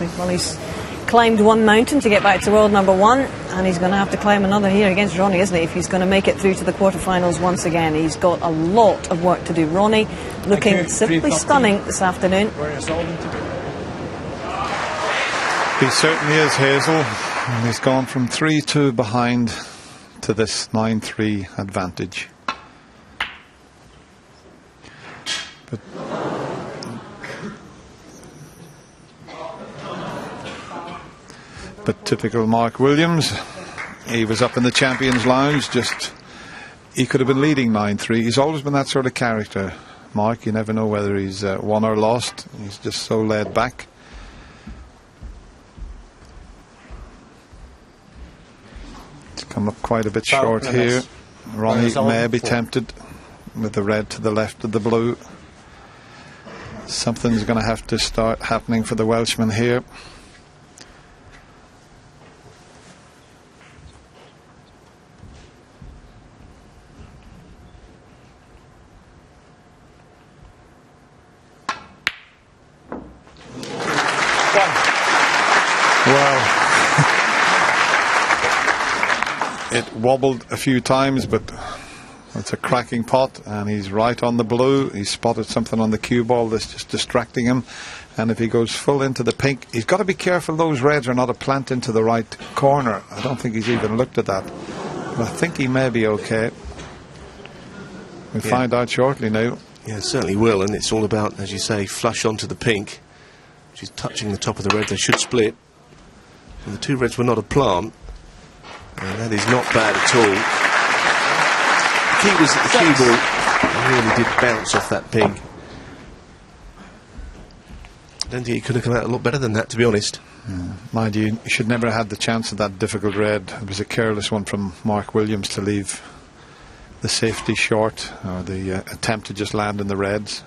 exactly. Well, he's climbed one mountain to get back to world number 1, and he's going to have to climb another here against Ronnie, isn't he, if he's going to make it through to the quarterfinals once again. He's got a lot of work to do. Ronnie looking simply stunning this afternoon. He certainly is, Hazel. And he's gone from 3-2 behind to this 9-3 advantage. But typical Mark Williams, he was up in the Champions Lounge, he could have been leading 9-3. He's always been that sort of character, Mark. You never know whether he's won or lost. He's just so laid back. It's come up quite a bit short here. Ronnie may be tempted with the red to the left of the blue. Something's going to have to start happening for the Welshman here. It wobbled a few times, but it's a cracking pot, and he's right on the blue. He's spotted something on the cue ball that's just distracting him, and if he goes full into the pink, he's got to be careful those reds are not a plant into the right corner. I don't think he's even looked at that, but I think he may be okay. We'll find out shortly now. Yeah, it certainly will, and it's all about, as you say, flush onto the pink, which is touching the top of the red. They should split, and the two reds were not a plant. And that is not bad at all. The key was that the cue ball really did bounce off that pink. I don't think he could have come out a lot better than that, to be honest. Mind you, he should never have had the chance of that difficult red. It was a careless one from Mark Williams to leave the safety short, or the attempt to just land in the reds.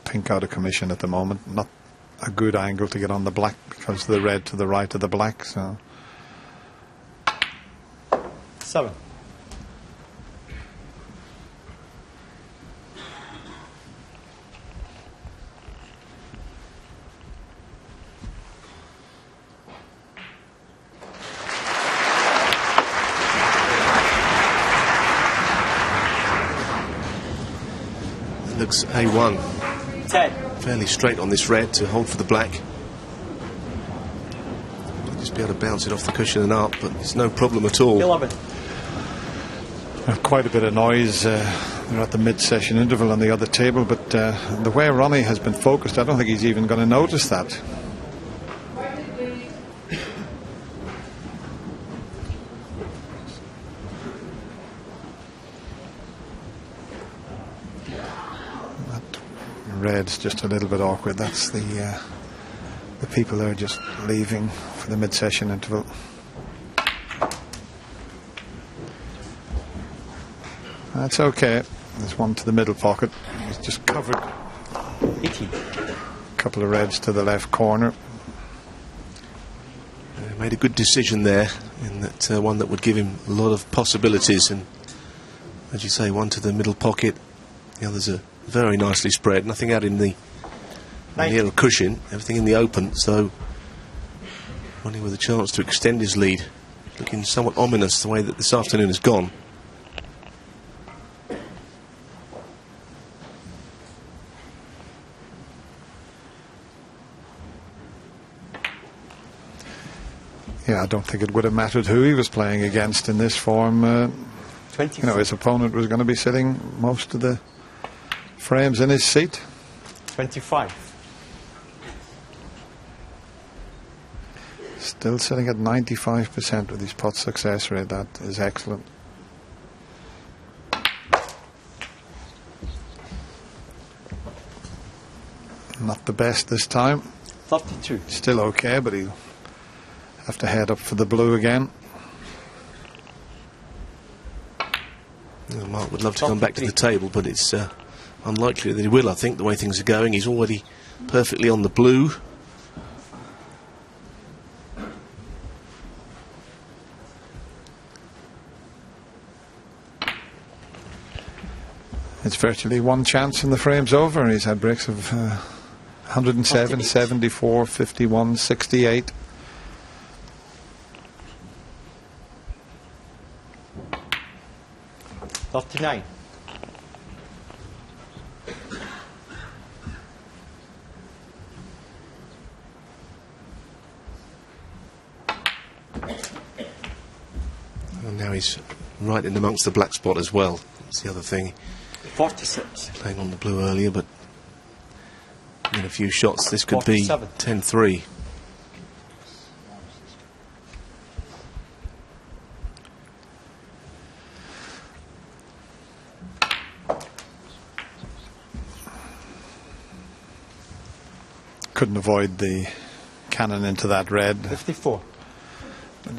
Pink out of commission at the moment. Not a good angle to get on the black because of the red to the right of the black. So 7. It looks A1. 10. Fairly straight on this red to hold for the black. I'll just be able to bounce it off the cushion and up, but it's no problem at all. 11. Quite a bit of noise. They're at the mid-session interval on the other table, but the way Ronnie has been focused, I don't think he's even going to notice that. Red's just a little bit awkward. That's the people that are just leaving for the mid-session interval. That's okay. There's one to the middle pocket. He's just covered 18. A couple of reds to the left corner. Made a good decision there, in that one that would give him a lot of possibilities, and as you say, one to the middle pocket, the others are very nicely spread, nothing out in the near a cushion, everything in the open, so Ronnie with a chance to extend his lead. Looking somewhat ominous the way that this afternoon has gone. Yeah, I don't think it would have mattered who he was playing against in this form. 20. You know, his opponent was going to be sitting most of the frames in his seat. 25. Still sitting at 95% with his pot success rate. That is excellent. Not the best this time. 32. Still okay, but he'll have to head up for the blue again. Well, Mark would love to come back to the table, but it's unlikely that he will. I think the way things are going, he's already perfectly on the blue. It's virtually one chance and the frame's over. He's had breaks of 107, 74, 51, 68. $39. And now he's right in amongst the black spot as well. That's the other thing. 46. Playing on the blue earlier, but in a few shots this could be 10-3. Couldn't avoid the cannon into that red. 54. But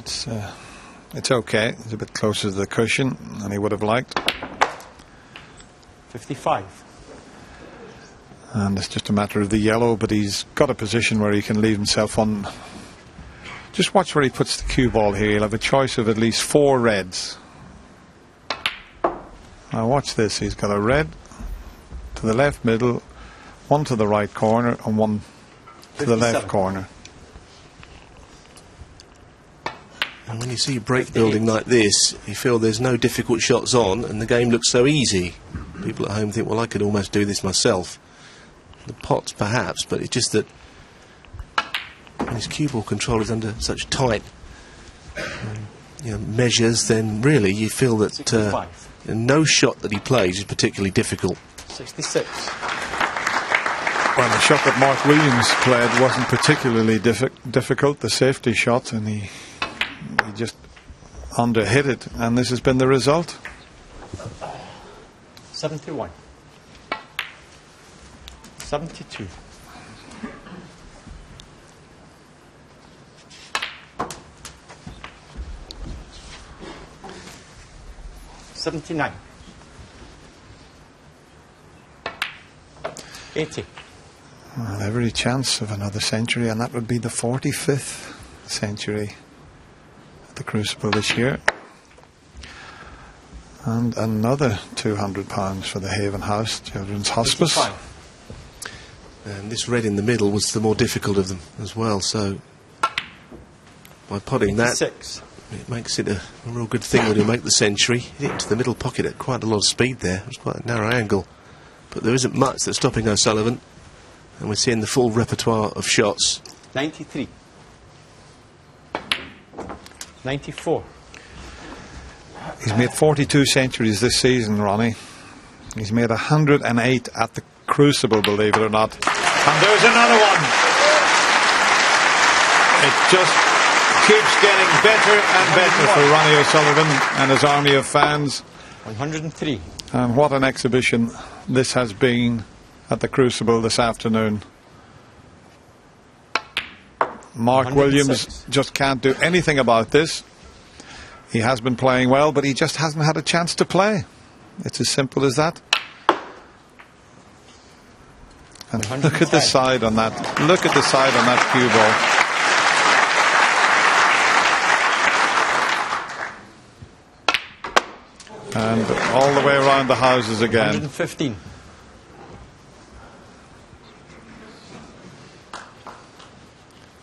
it's okay. It's a bit closer to the cushion than he would have liked. 55. And it's just a matter of the yellow, but he's got a position where he can leave himself on. Just watch where he puts the cue ball here. He'll have a choice of at least 4 reds. Now watch this. He's got a red to the left middle, one to the right corner, and one to the left corner. And when you see break building like this, you feel there's no difficult shots on, and the game looks so easy. People at home think, well, I could almost do this myself. The pots, perhaps, but it's just that when his cue ball control is under such tight measures, then really you feel that no shot that he plays is particularly difficult. 66. Well, the shot that Mark Williams played wasn't particularly difficult, the safety shot, and he just underhit it, and this has been the result. 71. 72. $79. 80. Well, every chance of another century, and that would be the 45th century at the Crucible this year. And another £200 for the Haven House Children's Hospice. 55. And this red in the middle was the more difficult of them as well, so by potting 86. that, it makes it a real good thing when you make the century. Hit it into the middle pocket at quite a lot of speed there. It was quite a narrow angle. But there isn't much that's stopping O'Sullivan, and we're seeing the full repertoire of shots. 93. 94. He's made 42 centuries this season, Ronnie. He's made 108 at the Crucible, believe it or not. And there's another one. It just keeps getting better and better for Ronnie O'Sullivan and his army of fans. 103. And what an exhibition this has been at the Crucible this afternoon. Mark 106. Williams just can't do anything about this. He has been playing well, but he just hasn't had a chance to play. It's as simple as that. And look at the side on that. Look at the side on that cue ball. And all the way around the houses again. 115.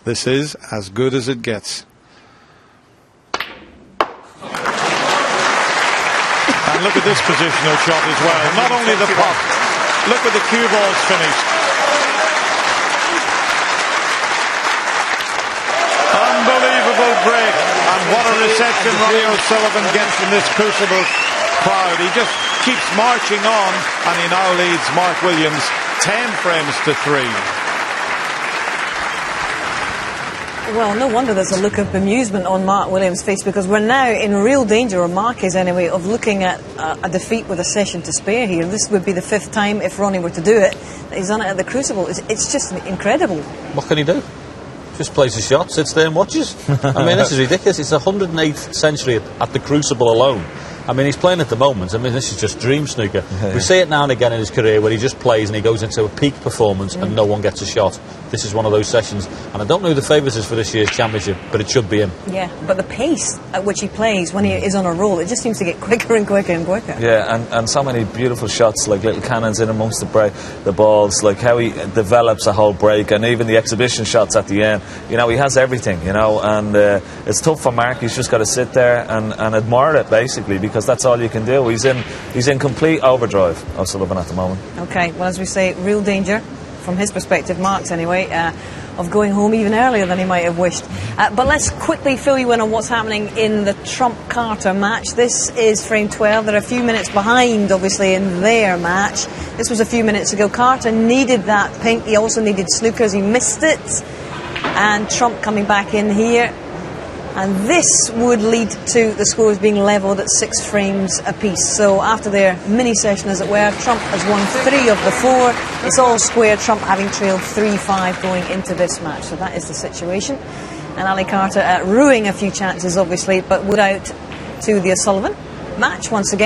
This is as good as it gets. And look at this positional shot as well. Not only the pot, look at the cue balls finished. Unbelievable break. And what a reception Ronnie O'Sullivan gets from this Crucible crowd. He just keeps marching on, and he now leads Mark Williams 10 frames to 3. Well, no wonder there's a look of bemusement on Mark Williams' face, because we're now in real danger, or Mark is anyway, of looking at a defeat with a session to spare here. This would be the 5th time, if Ronnie were to do it, that he's done it at the Crucible. It's just incredible. What can he do? Just plays his shot, sits there and watches. I mean, this is ridiculous. It's the 108th century at the Crucible alone. I mean, he's playing at the moment. I mean, this is just dream snooker. We see it now and again in his career where he just plays and he goes into a peak performance and no one gets a shot. This is one of those sessions. And I don't know who the favourite is for this year's championship, but it should be him. Yeah, but the pace at which he plays when he is on a roll, it just seems to get quicker and quicker and quicker. Yeah, and so many beautiful shots, like little cannons in amongst the balls, like how he develops a whole break, and even the exhibition shots at the end. You know, he has everything, you know, and it's tough for Mark. He's just got to sit there and admire it, basically, because that's all you can do. He's in complete overdrive, O'Sullivan, at the moment. Okay, well, as we say, real danger, from his perspective, Mark's anyway, of going home even earlier than he might have wished. But let's quickly fill you in on what's happening in the Trump-Carter match. This is frame 12. They're a few minutes behind, obviously, in their match. This was a few minutes ago. Carter needed that pink. He also needed Snooker's. He missed it. And Trump coming back in here. And this would lead to the scores being levelled at 6 frames apiece. So after their mini session, as it were, Trump has won 3 of the 4. It's all square, Trump having trailed 3-5 going into this match. So that is the situation. And Ali Carter ruining a few chances, obviously, but without to the O'Sullivan match once again.